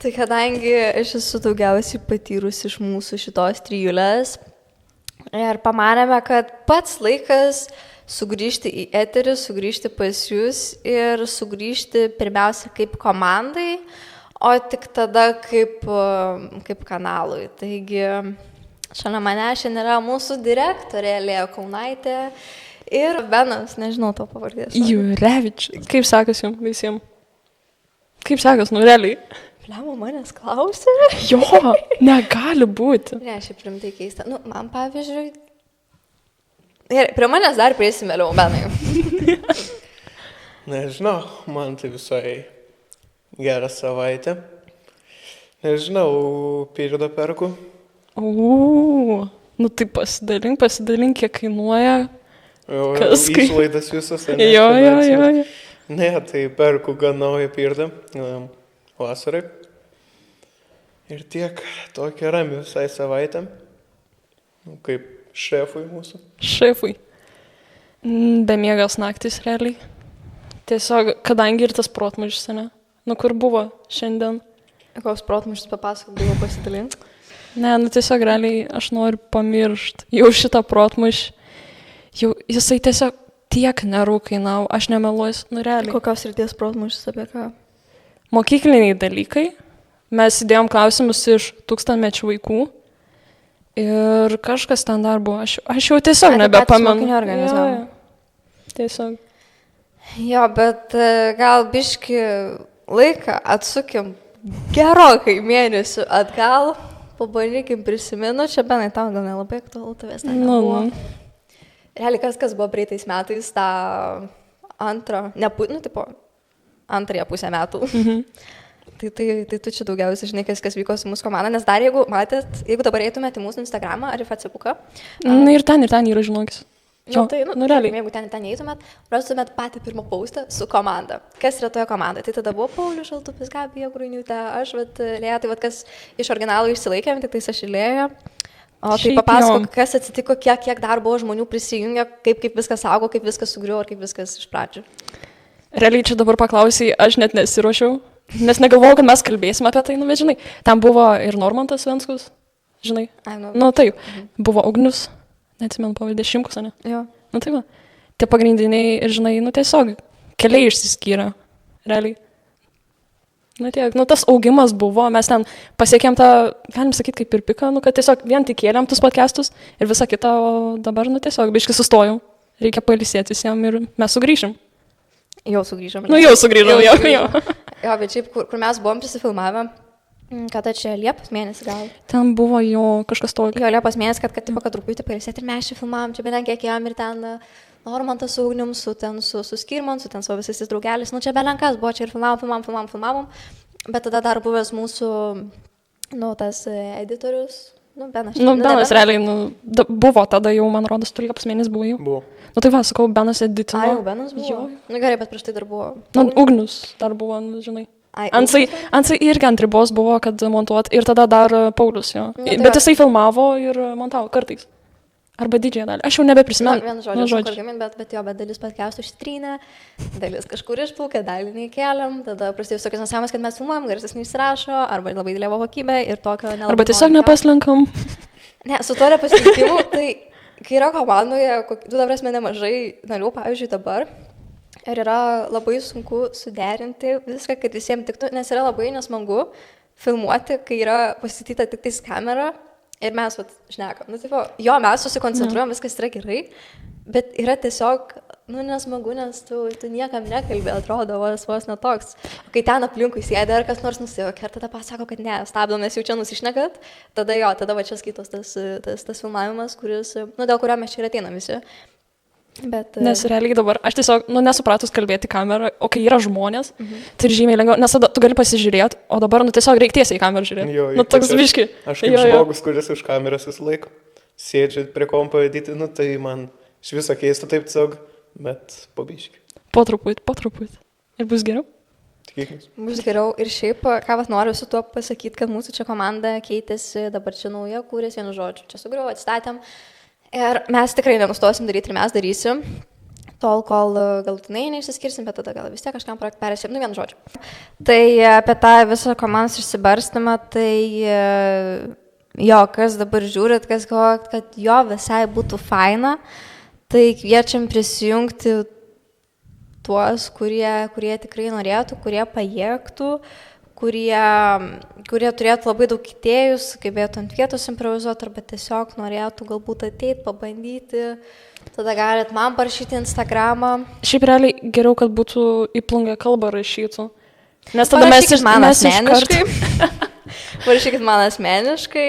Tai kadangi aš esu daugiausiai patyrusi iš mūsų šitos trijulės ir pamanėme, kad pats laikas sugrįžti į eterį, sugrįžti pas jūs ir sugrįžti pirmiausia kaip komandai, o tik tada kaip kanalui. Taigi, šalia mane šiandien yra mūsų direktorė Lėja Kaunaitė ir Benas, nežinau to pavardės. Jurevičius. Kaip sekasi jums visiems? Kaip sekas, realiai? Pliamo manęs klausė? Jo, negali būti. Ne, šiaip rimtai keista. Man pavyzdžiui... Prie manęs dar prieisi vėliau, Benai. Nežinau, man tai visai gera savaitė. Nežinau, periodą perku. Tai pasidalink, kiek kainuoja. Išlaidas visas. Jo. Ne, tai perku gan naują periodą vasarai. Ir tiek, tokia rami visai savaitę. Kaip šefui mūsų. Šefui. Bemiegas naktis realiai. Tiesiog, kadangi ir tas protmūšis, ne? Kur buvo šiandien? Koks protmūšis papasakok, buvo pasidalinti? Ne, tiesiog realiai aš noriu pamiršti jau šitą protmūšį. Jau jisai tiesiog tiek nerų kainavo, aš nemeluosiu, realiai. Kokios ryties protmūšis, apie ką? Mokykliniai dalykai. Mes įdėjom klausimus iš 1000-mečių vaikų. Ir kažkas ten dar buvo. Aš jau tiesiog nebepamenu. Mokinių organizavo. Tiesiog. Jo, bet gal biški laiką atsukim gerokai mėnesių atgal. Pabandykim prisimenu. Čia Benai tau gal nelabai aktualu, tavęs ten nebuvo. Realiai kas buvo praeitais metais, tą antrąją pusę metų. Tai tu čia daugiausiai žinai, kas vyko su mūsų komanda, nes dar jeigu dabar eitumėte į mūsų Instagramą ar į Facebooką. Ir ten yra, žinokis. Realiai. Jeigu ten eitumėt, rastumėt patį pirmą postą su komanda. Kas yra toje komandoje? Tai tada buvo Paulius Šaltupis, Gabija Gruniūtė, aš, Lėja, tai kas iš originalų išsilaikėm, tik tais aš ir Lėja. O tai papasakok, kas atsitiko, kiek dar buvo žmonių prisijungę, kaip viskas augo, kaip viskas sugriuvo ir kaip viskas iš pradžių. Realiai čia dabar paklausai, aš net nesiruošiau, nes negalvojau, kad mes kalbėsime apie tai, bet žinai, ten buvo ir Normantas Venskus, žinai. Taip, buvo Ugnius, neatsimenu pavardės, Šimkus, ne? Jo. Tai va, tie pagrindiniai ir žinai, tiesiog keliai išsiskyrė, realiai. Tas augimas buvo, mes ten pasiekėm tą, galim sakyti, kaip ir piką, kad tiesiog vien tik kėlėm tus podcastus ir visą kitą, o dabar, tiesiog biškai sustojom, reikia pailsėti visiems ir mes sugrįšim. Jau sugrįžom. Jau sugrįžom. Jo, bet šiaip, kur mes buvom prisifilmavę, kada čia Liepos mėnesį gal? Ten buvo jo kažkas tokio. Jo, Liepos mėnesį, kad truputį pailsėti ir mes čia filmavom, čia bent kiek ėjom ir ten Normantas su Ugnium, su Skirman, su ten savo visais draugelis, čia belenkas buvo, čia ir filmavom, bet tada dar buvęs mūsų, tas editorius, Benas. Benas realiai, buvo tada jau, man rodos, Liepos mėnesį buvo jau. Buvo. Tai va, sakau, Benas editino. Jau Benas buvo? Gerai, bet prieš tai dar buvo. Ugnius dar buvo, žinai. Ansai irgi ant ribos buvo, kad montuot, ir tada dar Paulius, jo. Bet jisai filmavo ir montavo kartais. Arba didžiąją dalį. Aš jau nebeprisimenu. Vienu žodžiu, bet dalis podcastų ištrynė, dalis kažkur išplaukė, dalį neįkeliam, tada prasidėjo visokios nesąmonės, kad mes filmuojam, garsas neįsirašo, arba labai didelė kokybė ir tokio nelabai. Arba tiesiog nepaslenkam. Ne, su to nepaslinkimu, tai kai yra komandoje, dabar esame nemažai narių, pavyzdžiui, dabar, ir yra labai sunku suderinti viską, kad visiems tiktų, nes yra labai nesmagu filmuoti, kai yra pasityta tik tais kamera. Ir mes šnekam. Jo, mes susikoncentruojam, viskas yra gerai, bet yra tiesiog, nesmagu, nes tu niekam nekalbė, atrodo, vos netoks. Kai ten aplinkui sėdė, ar kas nors nusijuokia, ir tada pasako, kad ne, stabdom, nes jau čia nusišnekat, tada va čia skaitos tas filmavimas, kuris, dėl kurio mes čia ir ateinam visi. Bet, nes realiai dabar, aš tiesiog, nesupratus kalbėti kamerą, o kai yra žmonės, tai ir žymiai lengviau, nes tada tu gali pasižiūrėti, o dabar, tiesiog reikia tiesiai į kamerą žiūrėti. Toks biški. Aš kaip žmogus, kuris už kameras visą laiką sėdžiu prie kompo edyti, tai man iš viso keista taip tiesiog, bet po biški. Po truputį. Ir bus geriau? Tikėkimės. Bus geriau ir šiaip, ką noriu su tuo pasakyti, kad mūsų čia komanda keitėsi, dabar čia nauja kūrėsi, vienu žodžiu, čia sugriuvo, atstatėm. Ir mes tikrai nenustosim daryti ir mes darysim. tol, kol galutinai neišsiskirsim, bet tada gal vis tiek kažkam projektą perėsim, vienu žodžiu. Tai apie tą visą komandos išsibarstymą, tai jo, kas dabar žiūrit, kas galvojat, kad jo visai būtų faina, tai kviečiam prisijungti tuos, kurie tikrai norėtų, kurie pajėgtų, kurie turėtų labai daug idėjų, sugebėtų ant vietos improvizuoti arba tiesiog norėtų galbūt ateiti, pabandyti. Tada galit man parašyti Instagramą. Šiaip realiai geriau, kad būtų į plungę kalbą rašytų. Nes tada mes asmeniškai. Parašykit man asmeniškai,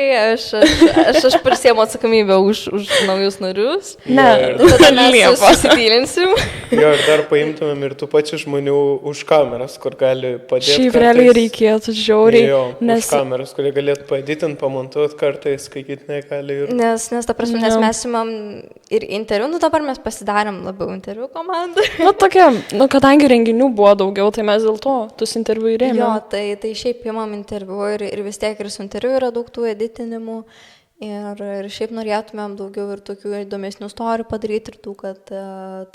aš prisiemu atsakomybę už naujus narius. Ne, tada mes susipylinsim. Jo, ir dar paimtumėm ir tų pačių žmonių už kameras, kur gali padėti. Šiaip realiai reikėtų žiauriai. Jo, už kameras, kurie galėtų padėtinti, pamontuoti kartais, kai kiti negali. Ir... Nes ta prasme, nes mes imam ir interviu, dabar mes pasidarėm labiau interviu komandą. Tokia, kadangi renginių buvo daugiau, tai mes dėl to tus interviu įrėmėm. Jo, tai šiaip imam interviu ir vis tiek ir su interviu yra daug tų editinimų ir šiaip norėtumėm daugiau ir tokių įdomesnių story padaryti ir tų, kad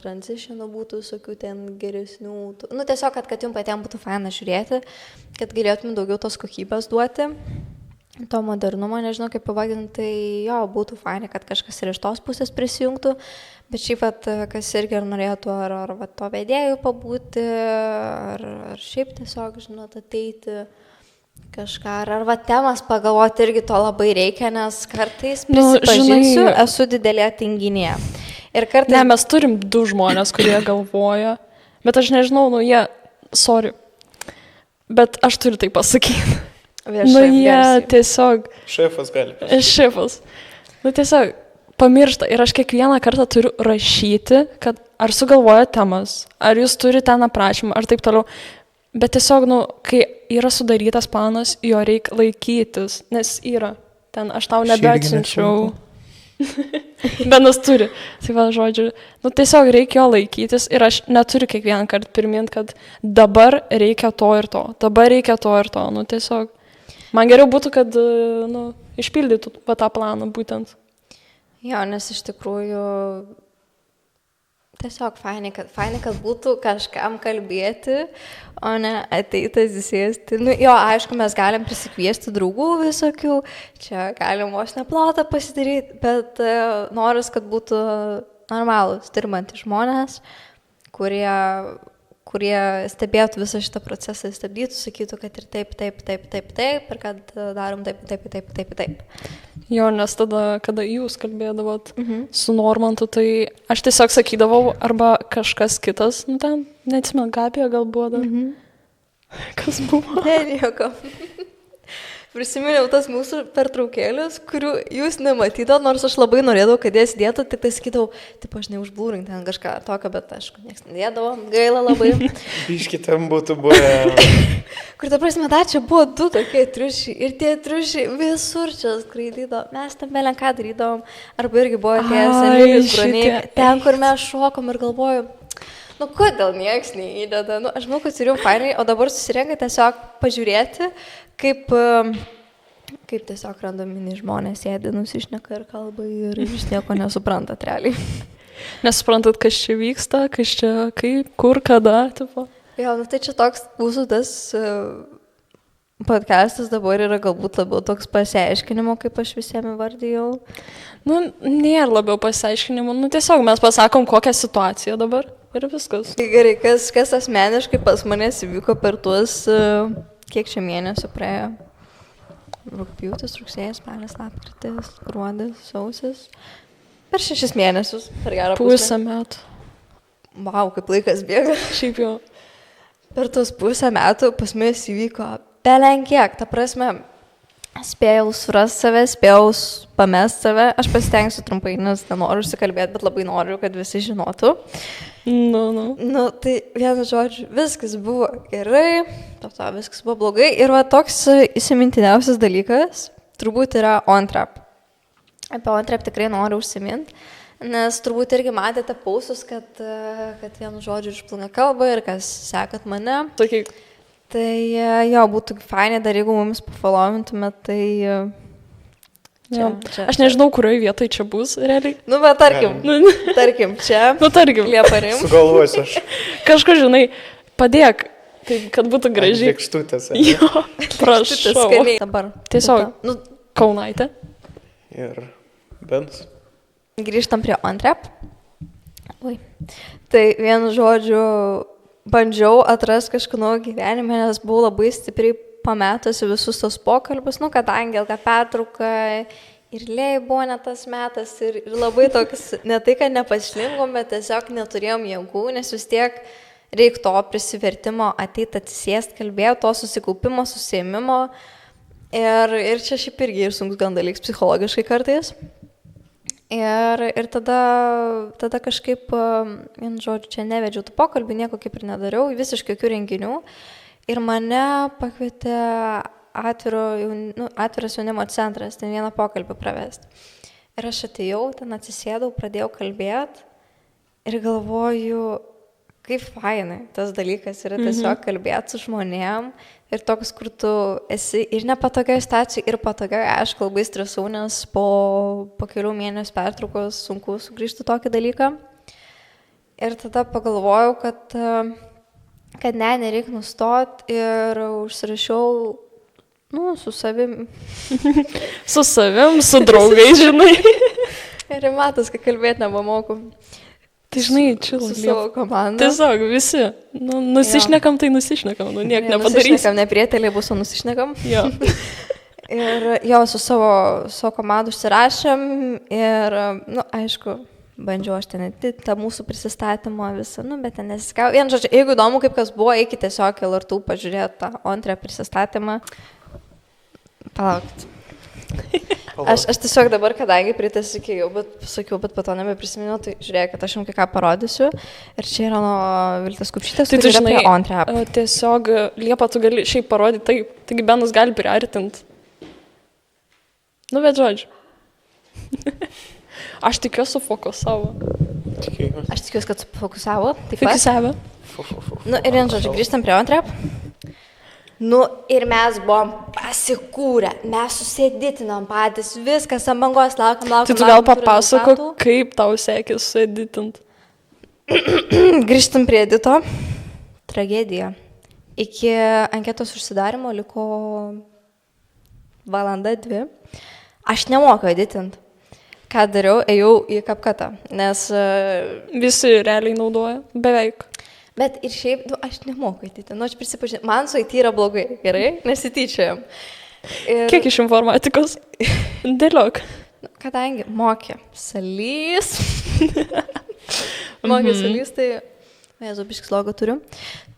transitionų būtų visokių ten geresnių, tiesiog, kad jums patiems būtų faina žiūrėti, kad galėtumėm daugiau tos kokybės duoti, to modernumo, nežinau kaip pavadinti, tai jo, būtų faina, kad kažkas ir iš tos pusės prisijungtų, bet šiaip, kas irgi norėtų ar to vedėjų pabūti, ar šiaip tiesiog, žinot, ateiti kažką, ar temas pagalvoti irgi to labai reikia, nes kartais prisipažinsiu, esu didelė tinginė. Ir kartais... Ne, mes turim 2 žmonės, kurie galvoja, bet aš nežinau, jie, sorry, bet aš turiu tai pasakyti. Jie tiesiog... Šefas gali pasakyti. Šefas. Tiesiog pamiršta ir aš kiekvieną kartą turiu rašyti, kad ar sugalvoja temas, ar jūs turite ten aprašymą, ar taip toliau. Bet tiesiog, kai yra sudarytas planas, jo reikia laikytis, nes yra. Ten aš tau nebeatsinčiau. Benas turi. Tai va, žodžiu, tiesiog reikia jo laikytis ir aš neturiu kiekvieną kartą primint, kad dabar reikia to ir to. Dabar reikia to ir to. Tiesiog. Man geriau būtų, kad, išpildytų tą planą būtent. Jo, nes iš tikrųjų... Tiesiog fainai, kad būtų kažkam kalbėti, o ne ateitas įsėsti. Jo, aišku, mes galim prisikviesti draugų visokių, čia galim vos neplotą pasidaryti, bet noras, kad būtų normalūs, dirbantys žmonės, kurie stebėtų visą šitą procesą, stabdytų, sakytų, kad ir taip, ir kad darom taip. Jo, nes tada, kada jūs kalbėdavot su Normantu, tai aš tiesiog sakydavau, arba kažkas kitas, ten, neatsimenu, Gabija gal buvo dar. Kas buvo? Ne, nieko. Prisiminiau tas mūsų pertraukėlius, kurių jūs nematydavo, nors aš labai norėdavau, kad jas dėtų, tik tai sakydavau, aš neužblūrink ten kažką tokio, bet aišku, nieks nedėdavo, gaila labai. Biškitam būtų buvę. Kur ta prasme, čia buvo 2 tokie triušiai ir tie triušiai visur čia skraidydavo, mes tam belenką darydavom, arba irgi buvo tie Emilis broniai, ten, kur mes šokom ir galvoju, kodėl nieks neįdeda, aš manau, kad turiu fainai, o dabar susirenka tiesiog pažiūrėti, kaip tiesiog randominiai žmonės sėdi, nusišneka ir kalba ir iš nieko nesuprantat realiai. Nesuprantat, kas čia vyksta, kas čia, kaip, kur, kada, tipo. Jo, tai čia toks mūsų tas podcastas dabar yra galbūt labiau toks pasiaiškinimo, kaip aš visiems įvardijau. Nėra labiau pasiaiškinimo, tiesiog mes pasakom, kokią situaciją dabar ir viskas. Tai gerai, kas asmeniškai pas manęs įvyko per tuos, kiek čia mėnesių praėjo? Rugpjūtis, rugsėjas, spalis, lapkritis, gruodis, sausis. Per 6 mėnesius, per gerą pusę metų. Vau, kaip laikas bėga. Šiaip jau. Per tos pusę metų pas mus įvyko belenkiek, ta prasme, spėjau surasti save, spėjau pamest save, aš pasitengsiu trumpai, nes nenoriu užsikalbėti, bet labai noriu, kad visi žinotų. Tai vienu žodžiu, viskas buvo gerai, viskas buvo blogai ir toks įsimintiniausias dalykas turbūt yra on-trap. Apie on-trap tikrai noriu užsiminti, nes turbūt irgi matėte pausus, kad vienu žodžiu išplūna kalbą ir kas sekat mane. Sakyk. Tai jo, būtų fainai dar, jeigu mums pafollowintumėt, tai Aš nežinau, kurioje vietoje čia bus, realiai. Nu, bet tarkim, čia. Nu, tarkim. Lieparim. Sugalvosiu aš. Kažkur, žinai, padėk, tai kad būtų gražiai. Lėkštutės. Jo, prašau. Skaniai. Dabar. Tiesiog, Nu, Kaunaitė. Ir bens. grįžtam prie Ontrep. Oi. Tai vienu žodžiu, bandžiau atrasti kažką naujo gyvenime, nes buvau labai stipriai pametusi visus tos pokalbius, nu, kadangi ilga pertrauka ir lėjai buvo ne tas metas ir labai toks, ne tai, kad nepaslinkom, bet tiesiog neturėjom jėgų, nes vis tiek reikia to prisivertimo ateiti atsisėsti, kalbėti, to susikaupimo, susėmimo. Ir čia šiaip irgi ir sunkus gan dalyks psichologiškai kartais. Ir tada kažkaip, vien žodžiu, čia nevedžiau tų pokalbių, nieko kaip ir nedariau, visiškai jokių renginių. Ir mane pakvietė atviras jaunimo centras, ten vieną pokalbį pravesti. Ir aš atėjau, ten atsisėdau, pradėjau kalbėti ir galvoju, kaip fainai tas dalykas yra tiesiog kalbėti su žmonėm ir toks, kur tu esi ir nepatogioje situacijoje, ir patogioje, aišku, labai stresau, nes po kelių mėnesių pertraukos sunku sugrįžti tokį dalyką. Ir tada pagalvojau, kad nereikia nustoti ir užsirašiau, su savim. Su savim, su draugais, žinai. Ir matas, kad kalbėti nebemoku. Tai žinai, čia su savo komanda. Tiesiog visi. Nusišnekam, tai nusišnekam, niek nepadarysim. Nusišnekam, ne prieteliai bus, o nusišnekam. Jo. Ir su savo komandu užsirašėm ir, aišku, bandžiau aš ten tą mūsų prisistatymą visą, bet ten nesiskau. Vien žodžiu, jeigu įdomu, kaip kas buvo, eikite tiesiog LRT pažiūrėti tą antrą prisistatymą. Palaukit. Aš tiesiog dabar, kadangi pritasikėjau, bet po to nebeprisiminiau, tai žiūrėkit, aš jums ką parodysiu. Ir čia yra nuo Viltės Kupšytės, tai tu žinai, Ontrep. Tiesiog Liepą tu gali šiaip parodyti taip, taigi Benas gali priartinti. Bet žodžiu. Aš tikiuosi fokusavo. Aš tikiuosi, kad fokusavo. Fokusavo. Ir vien žodžiu, grįžtam prie Ontrep. Ir mes buvom pasikūrę, mes susėditinom patys, viskas ant bangos, laukiam. Tai tu gal papasako, kaip tau sekės susėditint? Grįžtam prie edito. Tragedija. Iki anketos užsidarimo liko valanda 2. Aš nemoku editint. Ką dariau, ėjau į CapCut'ą, nes visi realiai naudoja, beveik. Bet ir šiaip, aš nemoku įtyti. Aš prisipažinti, man su IT yra blogai, gerai, nesityčiojam. Kiek iš informatikos? Dėliok. Kadangi mokė salys. Mokė salys, tai... Jezu, biškis logo turiu.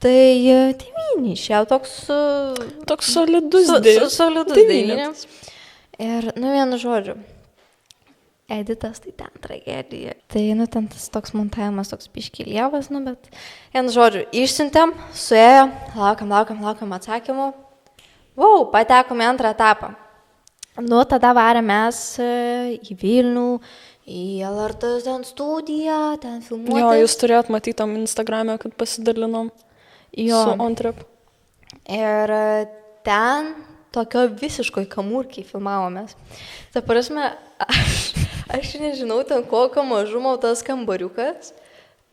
Tai 9 išėjo toks... Toks solidus solidus 9. Ir, vienu žodžiu. Editas, tai ten tragedija. Tai, ten tas toks montavimas, toks biški lievas, bet... Vienu žodžiu, išsiuntėm, suėjo, laukiam atsakymų. Patekom į antrą etapą. Tada varėm mes į Vilnių, į LRT ten studiją, ten filmuotis. Jo, jūs turėjot matyti tam Instagram'e, kad pasidalinom su Ontrep. Ir ten tokio visiškoj kamurkiai filmavomės. Ta prasme, aš nežinau, ten kokio mažumo tas kambariukas,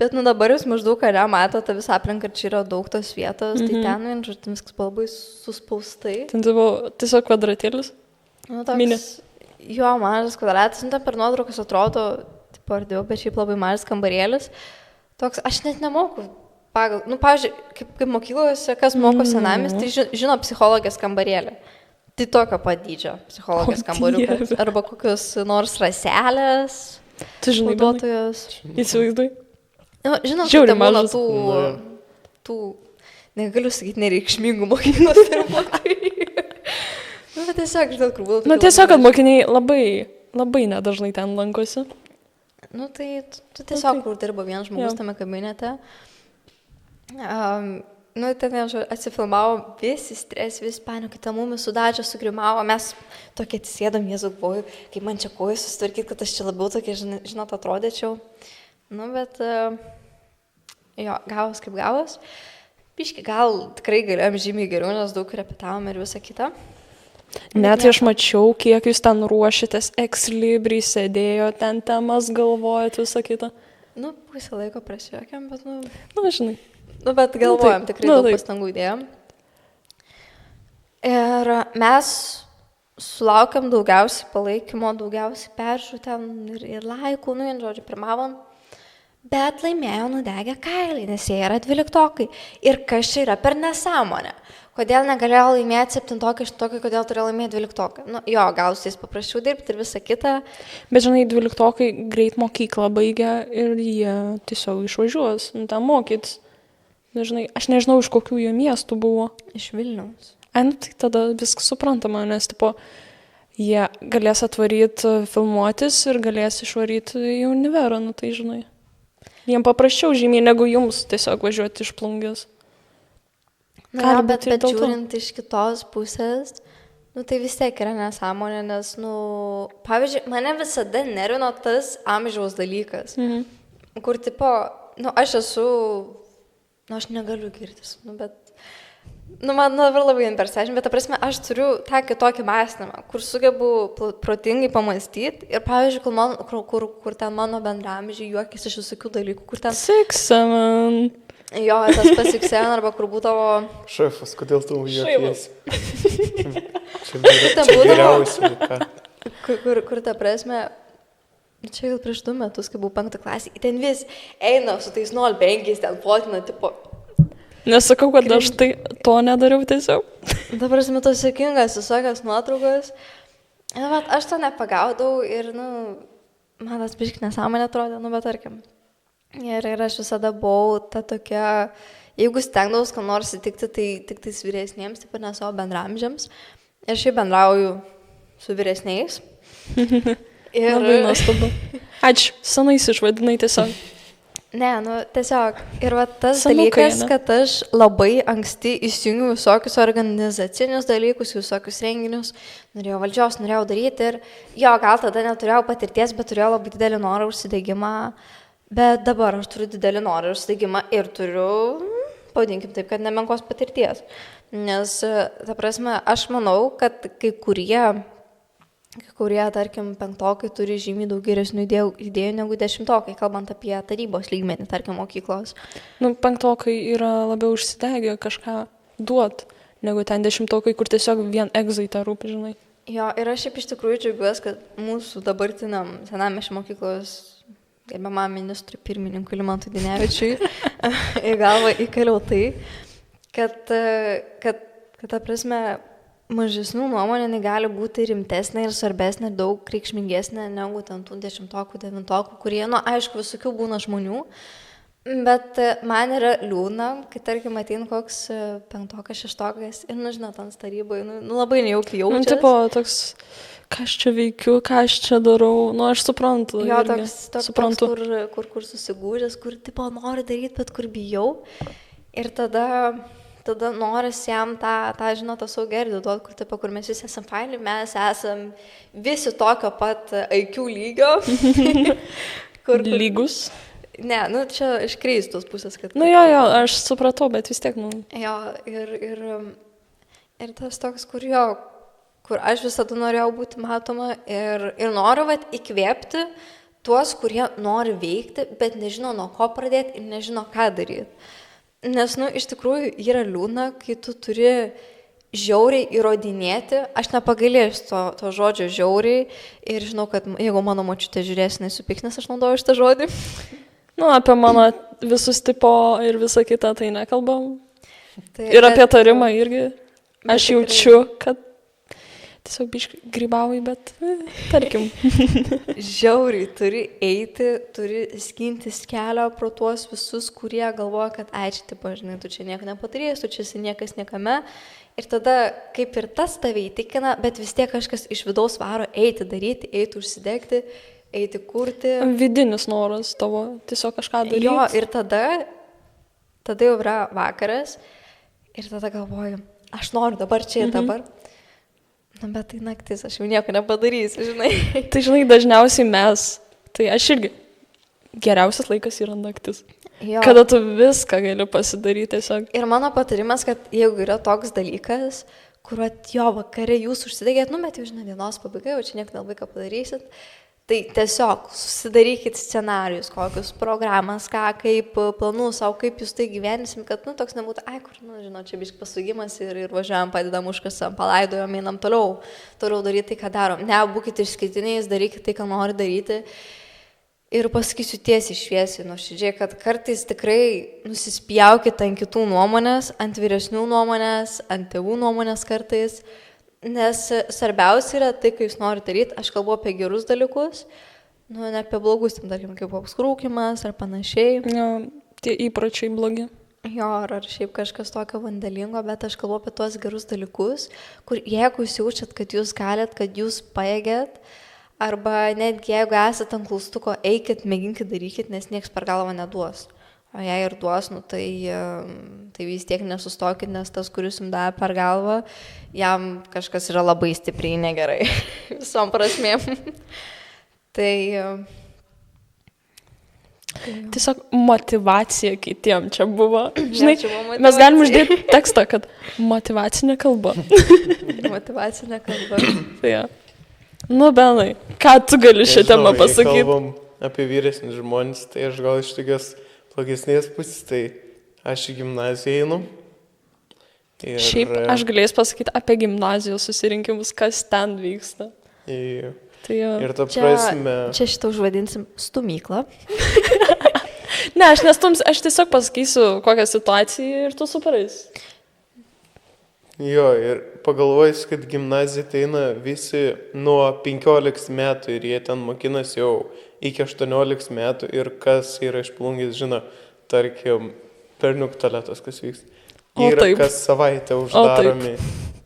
bet dabar jūs maždaug ką mato, ta visą aplinką, čia yra daug tos vietos, tai ten viskas labai suspaustai. Ten buvo tiesiog kvadratėlis? Toks, jo, mažas kvadratas, ten per nuotraukas atrodo, ardėjau, bet šiaip labai mažas kambarėlis. Toks, aš net nemoku pagal, pavyzdžiui, kaip mokyklose, kas moko senamis, tai žino psichologijos kambarėlį. Tai tokio padydžio psichologijos kambariukas. Arba kokios nors raselės. Tu žinai, naudotojos. Įsivaizduoji? Žinau, kad būna tų, negaliu sakyti, nereikšmingų mokyklos darbuotojų. Bet tiesiog, žinot, kur būtų. Tiesiog, kad mokiniai labai nedažnai ten lankosi. Tai tu tiesiog, kur dirba vienas žmogus tame kabinete. Ten atsifilmavo visi stres, visi panikai, ta mumis sudažė, sugrimavo, mes tokie atsisėdam, Jėzau, galvoju, kaip man čia kojas susitvarkyti, kad aš čia labiau tokie, žinot, atrodyčiau. Bet, gavos kaip gavos. Biški, gal tikrai galėjom žymiai geriau, nes daug repetavom ir visą kitą. Net aš mačiau, kiek jūs ten ruošitės, ex-libri sėdėjo, ten temas galvojat, visą kitą. Nu, pusę laiko prasijuokėm, bet, žinai. Nu, bet galvojam, tikrai daug pastangų įdėjom. Ir mes sulaukėm daugiausiai palaikymo, daugiausiai peržiūrų ten ir laikų, žodžiu, pirmavom. Bet laimėjo nudegę kailį, nes jie yra 12-okai. Ir kas čia yra per nesąmonę? Kodėl negalėjo laimėti 7-okai, 8-okai, kodėl turėjo laimėti 12-okai? Nu, jo, gal su jais paprasčiau dirbti ir visa kita. Bet žinai, 12-okai greit mokyklą baigia ir jie tiesiog išvažiuos, ten mokytis. Žinai, aš nežinau, iš kokių jų miestų buvo. Iš Vilniaus. Tai tada viskas suprantama, nes tipo, jie galės atvaryti filmuotis ir galės išvaryti į univerą, tai žinai. Jiem paprasčiau žymiai negu jums tiesiog važiuoti iš Plungės. Na, bet žiūrint iš kitos pusės, tai vis tiek yra nesąmonė, nes, pavyzdžiui, mane visada nervino tas amžiaus dalykas, kur tipo, aš esu, aš negaliu girtis, bet, man dabar labai impersežin, bet, ta prasme, aš turiu tą kitokį mąstymą, kur sugebu protingai pamastyti ir, pavyzdžiui, kur ten mano bendramžiai juokis iš visokių dalykų, kur ten... 6-7. Jo, tas pasiksėn arba kur būdavo... Šefas, kodėl tu juokiesi? Čia vyriausiai, ką? Kur ta prasme... Čia gal prieš 2 metus, kai buvau 5 klasė, ten vis eina su tais 0,5, ten fotina, tipo... Nesakau, kad aš tai to nedariau tiesiog. Dabar esame tos sėkingas, visokios nuotraukos. Bet aš to nepagaudau ir, man tas biški nesąmonė atrodė, bet tarkim. Ir aš visada buvau ta tokia, jeigu stengdaus, ką nors įtikti, tai tik tais vyresniems, taip pat ne savo bendramžiams. Ir šiaip bendrauju su vyresniais. Labai nuostabu. Ačiū, senais išvadinai tiesiog. Ne, tiesiog. Ir tas dalykas, kad aš labai anksti įsijungiu visokius organizacinius dalykus, visokius renginius, norėjau valdžios, norėjau daryti ir jo, gal tada neturėjau patirties, bet turėjau labai didelį norą užsidegimą. Bet dabar aš turiu didelį norą užsidegimą ir turiu, pavadinkim taip, kad nemenkos patirties. Nes, ta prasme, aš manau, kad kai kurie, tarkim, 5-okai turi žymiai daug geresnių idėjų negu 10-okai, kalbant apie tarybos lygmenį, tarkim, mokyklos. 5-okai yra labiau užsidegę kažką duot, negu ten 10-okai, kur tiesiog vien egzai tą rūpi, žinai. Jo, ir aš šiaip iš tikrųjų džiaugiuosi, kad mūsų dabartiniam senamiesčio mokyklos gerbiamam ministrui pirmininkui Limantui Dinevičiui į galvą įkaliau tai, kad ta prasme, mažesnių nuomonė gali būti rimtesnė ir svarbesnė, daug reikšmingesnė negu ten tų 10-okų, 9-okų, kurie, aišku, visokių būna žmonių, bet man yra liūdna, kai, tarkim, ateina koks 5-okas, 6-okas ir, žinot, ant tarybai, labai nejaukiai jaučiasi. Tipo, toks... Ką aš čia veikiu, ką aš čia darau, aš suprantu. Jo, toks kur susigūžęs, kur tipo nori daryti, bet kur bijau. Ir tada noris jam tą žinot, tą saugerdį duoti, kur, tipo, kur mes visi esam faini, mes esam visi tokio pat IQ lygio. Lygus? Ne, čia iš kreistos pusės, kad... Jo, aš supratau, bet vis tiek, Jo, ir tas toks, kur aš visada norėjau būti matoma ir noriu įkvėpti tuos, kurie nori veikti, bet nežino nuo ko pradėti ir nežino ką daryti. Nes, iš tikrųjų, yra liūdna, kai tu turi žiauriai įrodinėti, aš nepagailėsiu to žodžio žiauriai ir žinau, kad jeigu mano močiutė žiūrės, nesupyks, nes aš naudoju šitą žodį. Apie mano visus tipo ir visą kitą tai nekalbam. Ir apie tarimą irgi. Aš jaučiu, kad tiesiog biškai grybauji, bet tarkim. Žiauriai turi eiti, turi skintis kelią pro tuos visus, kurie galvoja, kad čia, tipo, žinai, tu čia nieko nepadarys, tu čia esi niekas niekame. Ir tada kaip ir tas tave įtikina, bet vis tiek kažkas iš vidaus varo eiti daryti, eiti užsidegti, eiti kurti. Vidinis noras tavo tiesiog kažką daryti. Jo, ir tada jau yra vakaras ir tada galvoju, aš noriu dabar čia ir dabar. Bet tai naktis, aš jau nieko nepadarysiu, žinai. Tai žinai, dažniausiai tai aš irgi, geriausias laikas yra naktis. Jo. Kada tu viską gali pasidaryti tiesiog. Ir mano patarimas, kad jeigu yra toks dalykas, kur jo vakare jūs užsidegėt, nu, bet jau žinai, dienos pabaigai, jau čia niek nelabai ką padarysit. Tai tiesiog susidarykit scenarius, kokius programas, ką, kaip planus, savo, kaip jūs tai gyvensim, kad, nu, toks nebūtų, kur, nu, žinau, čia bišk pasugimas ir važiuojam, padedam užkasam, palaidojam, einam toliau daryti tai, ką darom. Ne, būkite išskirtiniais, darykite tai, ką nori daryti. Ir pasakysiu tiesiai šviesiai, nuoširdžiai, kad kartais tikrai nusispjaukite ant kitų nuomonės, ant vyresnių nuomonės, ant tėvų nuomonės kartais. Nes svarbiausia yra tai, kai jūs norite daryti, aš kalbu apie gerus dalykus, nu, ne apie blogus, tarkim, kaip koks rūkymas ar panašiai. Jo, tie įpročiai blogi. Jo, ar šiaip kažkas tokio vandalingo, bet aš kalbu apie tuos gerus dalykus, kur jeigu jūs jaučiat, kad jūs galit, kad jūs pajėgėt, arba netgi jeigu esate ant klaustuko, eikit, mėginkit, darykit, nes nieks per galvą neduos. O jei ir duos, nu, tai vis tiek nesustokit, nes tas, kuris jums davė per galvą, jam kažkas yra labai stipriai negerai visom prasmėm. Tai... Tiesiog motyvacija kitiem čia buvo. Žinai, mes galim uždėti tekstą, kad motyvacinė kalba. Motyvacinė kalba. Tai ja. Nu, Benai, ką tu gali šią temą pasakyti? Kalbam apie vyresnius žmonės, tai aš gal iš tokios blogesnės pusės, tai aš į gimnaziją einu. Ir... Šiaip aš galėjus pasakyti apie gimnazijos susirinkimus, kas ten vyksta. Ir, tai jo. Ir ta prasme... Čia šitą užvadinsim stumyklą. Ne, aš nestums, aš tiesiog pasakysiu kokią situaciją ir tu suprais. Jo, ir pagalvojus, kad gimnazija tai eina visi nuo 15 metų ir jie ten mokinasi jau iki 18 metų ir kas yra iš Plungės, žino, tarkim, perniuktaletas, kas vyksta. Yra kas savaitę uždaromi,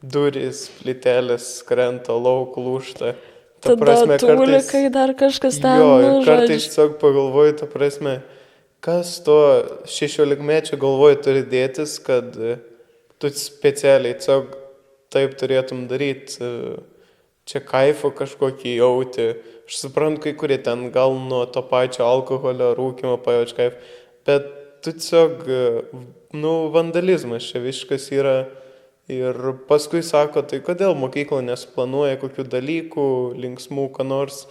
durys, plytelės, krenta, lauk, lūžta. Ta prasme, tūlikai dar kažkas ten. Jo, ir kartais tiesiog pagalvoju, ta prasme, kas to 16-mečio galvoju turi dėtis, kad tu specialiai tiesiog taip turėtum daryti, čia kaifo kažkokį jauti. Aš suprantu, kai kurie ten gal nuo to pačio alkoholio, rūkimo pajauč kaifo, bet tu tiesiog, nu, vandalizmas čia viskas yra. Ir paskui sako, tai kodėl mokykla nesuplanuoja kokių dalykų, linksmų, ką nors,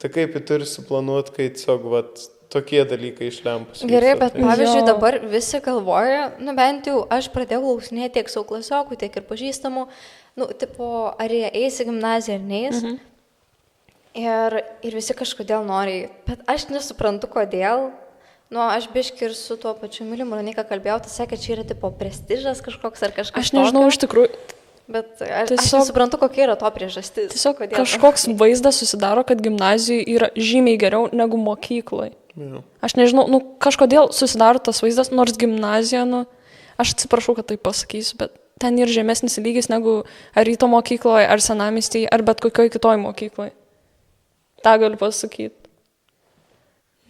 tai kaip jį turi suplanuoti, kai tiesiog, vat, tokie dalykai išlempus. Gerai, bet pavyzdžiui, dabar visi galvoja, nu bent jau aš pradėjau klausinėti tiek savo klasiokų, tiek ir pažįstamų, nu, tipo, ar jie eis į gimnaziją ar neis. Ir visi kažkodėl nori, bet aš nesuprantu, kodėl. Nu, aš biški ir su tuo pačiu mylimu Ronika kalbėjau, tai sakė, čia yra tipo prestižas kažkoks ar kažkas. Aš nežinau iš tikrųjų. Bet aš nesuprantu, kokia yra to priežastis. Tiesiog kažkoks vaizdas susidaro, kad gimnazijoje yra žymiai geriau negu mokykloje. Aš nežinau, nu, kažkodėl susidaro tas vaizdas, nors gimnazija, nu, aš atsiprašau, kad tai pasakysiu, bet ten yra žemesnis lygis negu ar ryto mokykloje, ar senamiestyje, ar bet kokioj kitoj mokykloje. Ta galiu pasakyti.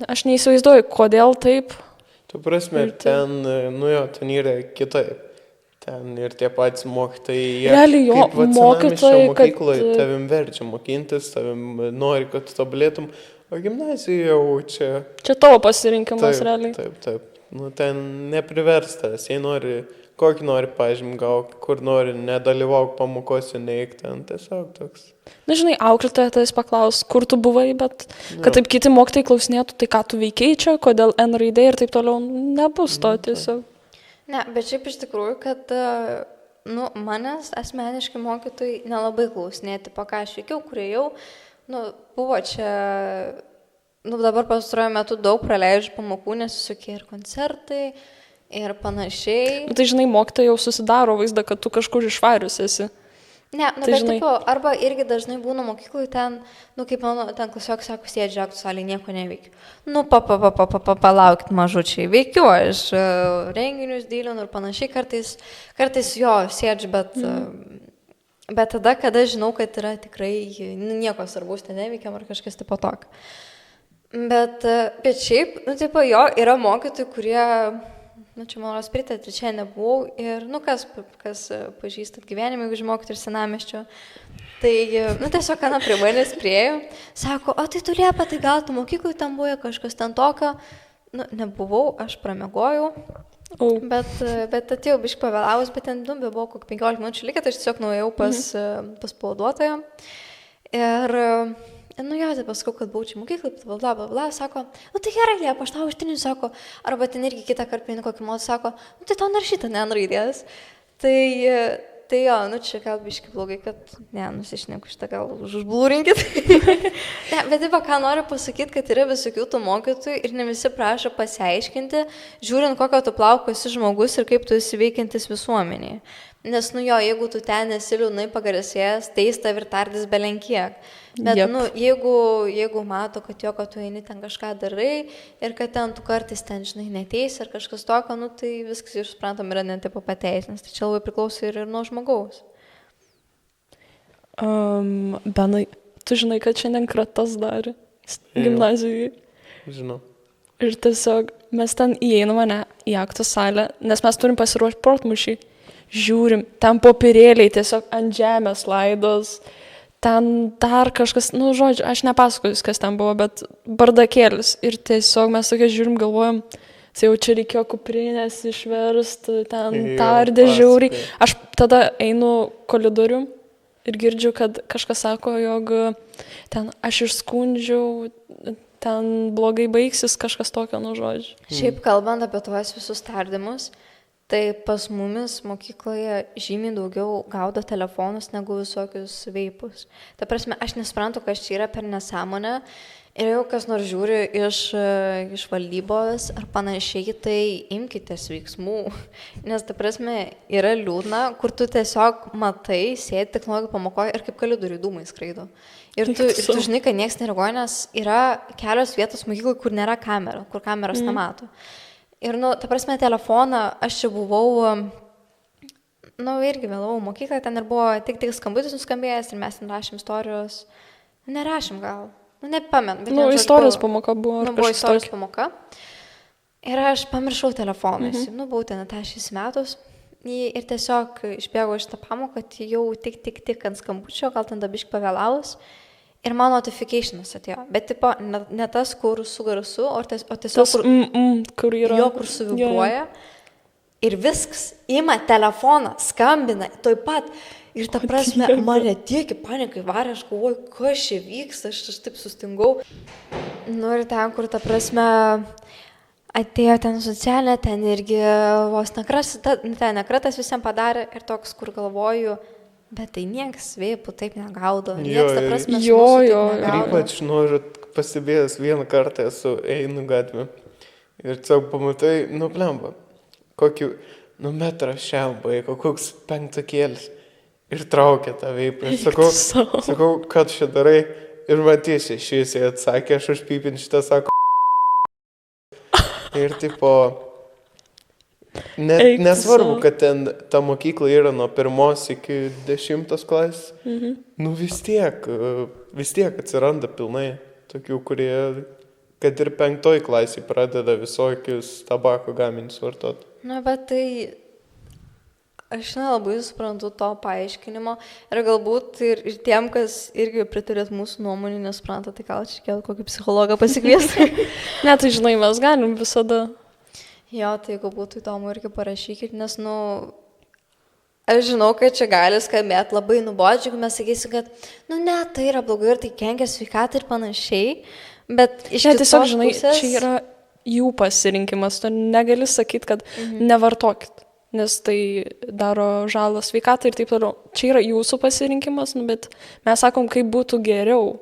Aš neįsivaizduoju, kodėl taip. Tu prasme, ir ten, nu jo, ten yra kitaip. Ten ir tie patys mokytojai. Realiai jo, mokytojai, mokykloje tavim verčia mokintis, tavim nori, kad tu tobulėtum, o gimnazija jau čia... Čia tavo pasirinkimas, taip, realiai. Taip. Nu, ten nepriverstas, jei nori, kokį nori pažymį gauti, kur nori, nedalyvauk pamokose, neik ten, tiesiog toks. Na, žinai, auklėtoja tais paklaus, kur tu buvai, bet kad taip kiti mokytojai klausinėtų, tai ką tu veikiai čia, kodėl N raidė ir taip toliau, nebus to tiesiog. Ne, bet šiaip iš tikrųjų, kad, nu, manęs asmeniškai mokytojai nelabai klausinėti, po ką aš veikiau, kurie jau, nu, buvo čia, nu, dabar pastaruoju metu daug praleidžiu pamokų, nes visokie ir koncertai, ir panašiai. Tai, žinai, mokytojai jau susidaro vaizdą, kad tu kažkur išvarius esi. Ne, nu, tai, bet žinai... tipo, arba irgi dažnai būna mokyklai ten, nu, kaip mano, ten klasiokai sako, sėdžiu, žiūrėk, tu salėje nieko neveikiu. Nu, palaukit mažučiai, veikiu, aš renginius dylinu ir panašiai, kartais jo, sėdžiu, bet tada, kada žinau, kad yra tikrai, nu, nieko svarbaus ten neveikiam ar kažkas tipo tok. Bet šiaip, nu, tipo, jo, yra mokytojai, kurie... Nu, čia mano spritė, čia nebuvau ir, nu, kas pažįstat gyvenimą, jeigu žinokit ir senamiesčio. Tai, nu, tiesiog Ana prie manęs priėjo, sako, o tai tu Liepa, tai gal tu mokyklai ten buvo kažkas ten tokio. Nu, nebuvau, aš pramegojau Bet atėjau biškai pavėlavus, bet ten buvo kokį 15 minučių likę, tai aš tiesiog nuėjau pas pavaduotoją. Ir, jo, tai paskau, kad buvau čia mokyklai, bla, bla, bla, sako, tai gerai, Liepa, aš tau ištiniu, sako, arba ten irgi kitą kartą einu kokį modą, sako, tai tau naršyta neanraidės. Tai jo, čia gal biškai blogai, kad, nusišneku šitą, gal užblūrinkit. Bet taip, ką noriu pasakyti, kad yra visokių tų mokytojų ir ne visi prašo pasiaiškinti, žiūrint, kokio tu plauko esi žmogus ir kaip tu esi veikiantis visuomenėje. Nes, jeigu tu ten esi liūdnai pagarsėjęs, tai jis tav ir tardys belenkiek. Bet, jeigu mato, kad kad tu eini ten kažką darai ir kad ten tu kartais ten, neteisi ar kažkas tokio, tai viskas ir suprantam yra net taip pateisinas. Tai čia labai priklauso ir nuo žmogaus. Benai, tu žinai, kad šiandien kratas darė gimnazijoje. Žinau. Ir tiesiog mes ten įeiname į aktų salę, nes mes turim pasiruošti protmūšį. Žiūrim, ten popierėliai tiesiog ant žemės laidos, ten dar kažkas, žodžiu, aš nepasakoju, kas ten buvo, bet bardakėlis. Ir tiesiog mes tokia žiūrim, galvojam, tai jau čia reikėjo kuprinės išversti, ten tardė žiauriai. Aš tada einu koridorium ir girdžiu, kad kažkas sako, jog ten aš išskundžiau, ten blogai baigsis, kažkas tokio, žodžiu. Šiaip kalbant apie tuos visus tardymus, tai pas mumis mokykloje žymiai daugiau gaudo telefonus negu visokius veipus. Ta prasme, aš nesuprantu, kas čia yra per nesąmonę. Ir jau kas nors žiūri iš valdybos ar panašiai, tai imkitės veiksmų. Nes ta prasme, yra liūdna, kur tu tiesiog matai, sėdi technologijų pamokoje ir kaip kalidoriui dūmai skraido. Ir tu žinai, kad nieks nereaguoja, nes yra kelios vietos mokykloje, kur nėra kamera, kur kameros nemato. Ir, ta prasme, telefoną, aš čia buvau, irgi vėlavau mokyklą, ten ir buvo tik skambutis nuskambėjęs ir mes ten rašėm istorijos, nerašėm gal, nepamenu. Istorijos pamoka buvo. Buvo istorijos pamoka. Ir aš pamiršau telefoną, buvau ten atašys metus ir tiesiog išbėgau šitą pamoką, jau tik ant skambučio, gal ten dabiškai pavėlavus. Ir man notificationas atėjo, bet tipo, ne tas, kur su garsu, o tiesiog, kur yra. Kur suvibruoja. Ir viskas, ima telefoną, skambina, toj pat. Ir ta prasme, mane tiek į paniką įvarė, aš galvoju, kas čia vyksta, aš taip sustingau. Ir ten, kur ta prasme, atėjo ten socialinė, ten irgi vos nekratas visiems padarė ir toks, kur galvoju, bet tai niekas veipų taip negaudo. Nieks, ta prasme, ir ypač noriu pastebėjęs vieną kartą esu einu gatvę. Ir tiesiog pamatai, blemba, kokį, metrą šiam vaiko, koks penktakėlis. Ir traukia tą veipą. Ir sakau, kad čia darai. Ir matysi, šis atsakė, aš užpypin šitą, sako. Ir tipo... Nesvarbu, kad ten ta mokykla yra nuo 1 iki 10 klasės. Vis tiek atsiranda pilnai tokių, kurie, kad ir 5 klasėje pradeda visokius tabako gaminius vartoti. Bet tai aš nelabai suprantu to paaiškinimo ir galbūt ir tiem, kas irgi pritarėt mūsų nuomonį, nesupranta, tai gal čia reikėtų kokį psichologą pasikviesti. Ne, tai žinai, mes galim visada. Jo, tai jeigu būtų įdomu irgi parašykit, nes, aš žinau, kad čia gali skambėti labai nubodžiai, jeigu mes sakysim, kad, ne, tai yra blogai ir tai kenkia sveikatai ir panašiai, bet iš kitos tiesiog, žinai, pusės... čia yra jų pasirinkimas, tu negali sakyti, kad nevartokit, nes tai daro žalą sveikatai ir taip toliau. Čia yra jūsų pasirinkimas, bet mes sakom, kaip būtų geriau.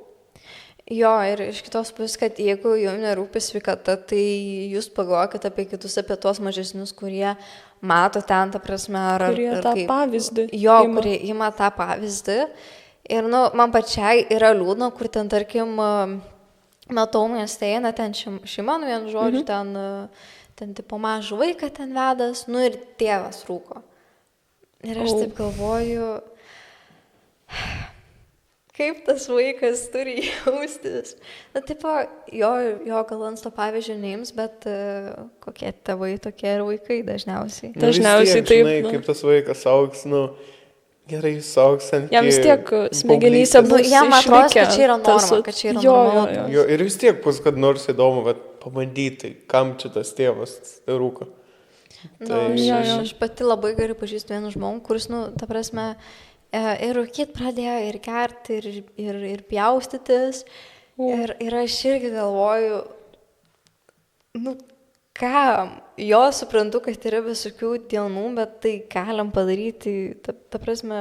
Jo, ir iš kitos pusės, kad jeigu jums nerūpi sveikata, tai jūs pagalvokite apie kitus, apie tuos mažesnius, kurie mato ten, ta prasme, kurie tą pavyzdį. Jo, kurie ima tą pavyzdį. Ir, man pačiai yra liūdna, kur ten, tarkim, matau mieste, ten šeima, vienu žodžiu, ten tipo mažą vaiką ten vedas, ir tėvas rūko. Ir aš taip galvoju... Kaip tas vaikas turi jaustis. Tipo, jo gal ant to pavyzdžio neims, bet kokie tėvai tokie ir vaikai dažniausiai. Dažniausiai taip. Žinai, kaip tas vaikas augs, gerai jis augs ant... Jam vis tiek smegenyse bus išlikę. Jam atrodo, kad čia yra norma, kad čia yra normalu. Jo, ir vis tiek bus, kad nors įdomu, bet pabandyti, kam čia tas tėvas rūko. Aš pati labai gerai pažįstu vieną žmogų, kuris, ta prasme, ir rūkyt pradėjo, ir gerti, ir pjaustytis. Ir aš irgi galvoju, jo suprantu, kad yra visokių dienų, bet tai galim padaryti, ta prasme,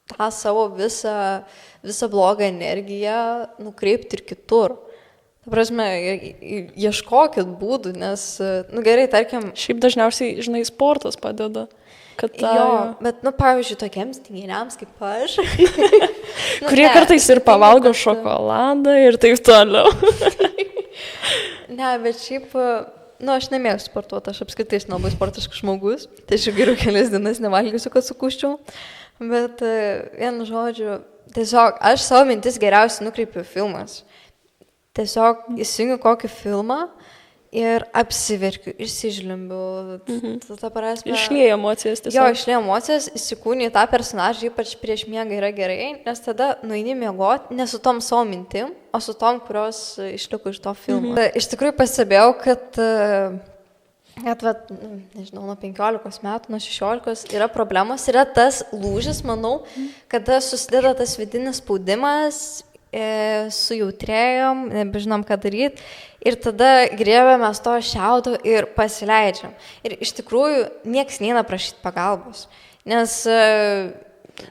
tą savo visą blogą energiją nukreipti ir kitur. Ta prasme, ieškokit būdų, nes, gerai, tarkim... Šiaip dažniausiai, žinai, sportas padeda. Bet, pavyzdžiui, tokiems tinginiams kaip aš. Kurie kartais ir pavalgo šokoladą ir taip toliau. Ne, bet šiaip, aš nemėgstu sportuoti, aš apskritai esu labai sportiškas žmogus. Tai aš geriau kelias dienas nevalgysiu, kad sukuščiau. Bet, vienu žodžiu, tiesiog aš savo mintis geriausiai nukreipiu filmas. Tiesiog įsijungiu kokį filmą ir apsiverkiu, išsižlimbiu. Išlieja emocijas tiesiog. Jo, išlieja emocijas, įsikūnį į tą personažą, ypač prieš miegą yra gerai, nes tada nueini miegoti ne su tom savo mintim, o su tom, kurios išliko iš to filmo. Iš tikrųjų pastebėjau, kad nežinau, nuo 15 metų, nuo 16 yra problemos, yra tas lūžis, manau, kada susideda tas vidinis spaudimas, sujautrėjom, nebežinom, ką daryti. Ir tada grėbėmės to šiaudo ir pasileidžiam. Ir iš tikrųjų nieks neina prašyti pagalbos. Nes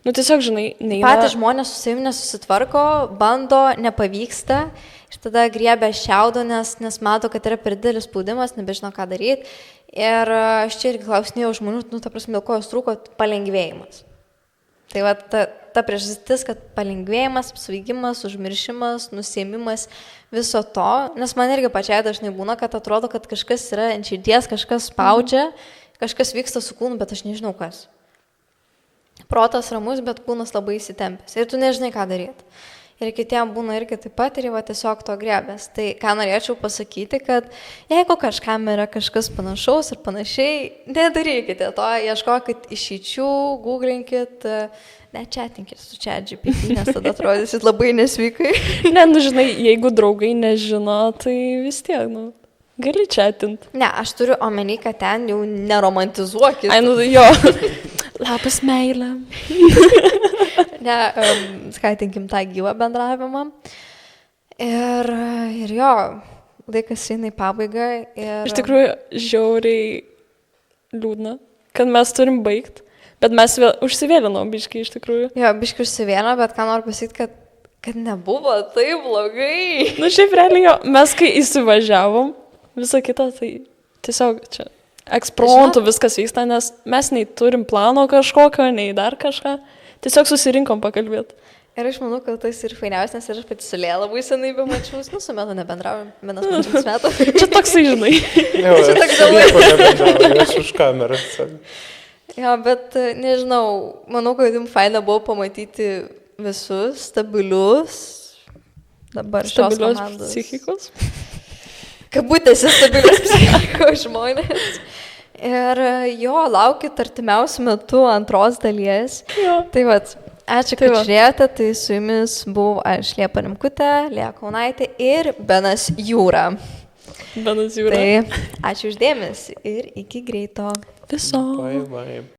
tiesiog, žinai, patys žmonės su savimi nesusitvarko, bando, nepavyksta. Ir tada griebė šiaudo, nes mato, kad yra per didelis spaudimas, nebežino, ką daryti. Ir aš čia irgi klausinėjau žmonių, ta prasme, dėl ko jos trūko palengvėjimas. Tai va, ta priežastis, kad palengvėjimas, apsvaigimas, užmiršimas, nusiėmimas viso to, nes man irgi pačiai dažnai būna, kad atrodo, kad kažkas yra ant širdies, kažkas spaudžia, kažkas vyksta su kūnu, bet aš nežinau kas. Protas ramus, bet kūnas labai įsitempęs ir tu nežinai, ką daryti. Ir kitiem būna irgi taip pat ir va tiesiog to griebės. Tai ką norėčiau pasakyti, kad jeigu kažkam yra kažkas panašaus ir panašiai, nedarykite to, ieškokit išeičių, googlinkit, nečatinkit su ChatGPT, nes tada atrodysit labai nesveikai. Žinai, jeigu draugai nežino, tai vis tiek, gali chatint. Ne, aš turiu omeny, kad ten jau neromantizuokit. Jo. Labas, meilė. Ne, skaitinkim tą gyvą bendravimą. Ir jo, laikas eina į pabaigą. Iš tikrųjų, žiauriai liūdna, kad mes turim baigti, bet mes vėl užsivėlinom biškai iš tikrųjų. Jo, biškai užsivėlino, bet ką noriu pasakyti, kad nebuvo taip blogai. Šiaip realiai, mes kai įsivažiavom, visą kitą, tai tiesiog čia ekspromptu viskas vyksta, nes mes nei turim plano kažkokio, nei dar kažką. Tiesiog susirinkom pakalbėti. Ir aš manau, kad tas ir fainiausias, nes aš pati su Lėja labai senai bemačiaus, su metu nebendraujam, vienas metų. Čia toksai, žinai. Čia toks dalykas. Aš už kamerą. Jo, bet nežinau, manau, kad jums faina buvo pamatyti visus stabilius, dabar šios komandos. Psichikos. Kabutėse stabilius psichikos žmonės. Ir jo, laukit artimiausių metų antros dalies. Jo. Tai vat, ačiū, kad žiūrėjote. Tai su jumis buvau aš, Liepa Rimkutė, Lėja Kaunaitė ir Benas Jūra. Benas Jūra. Tai ačiū uždėmesį ir iki greito. Viso. Bye, bye.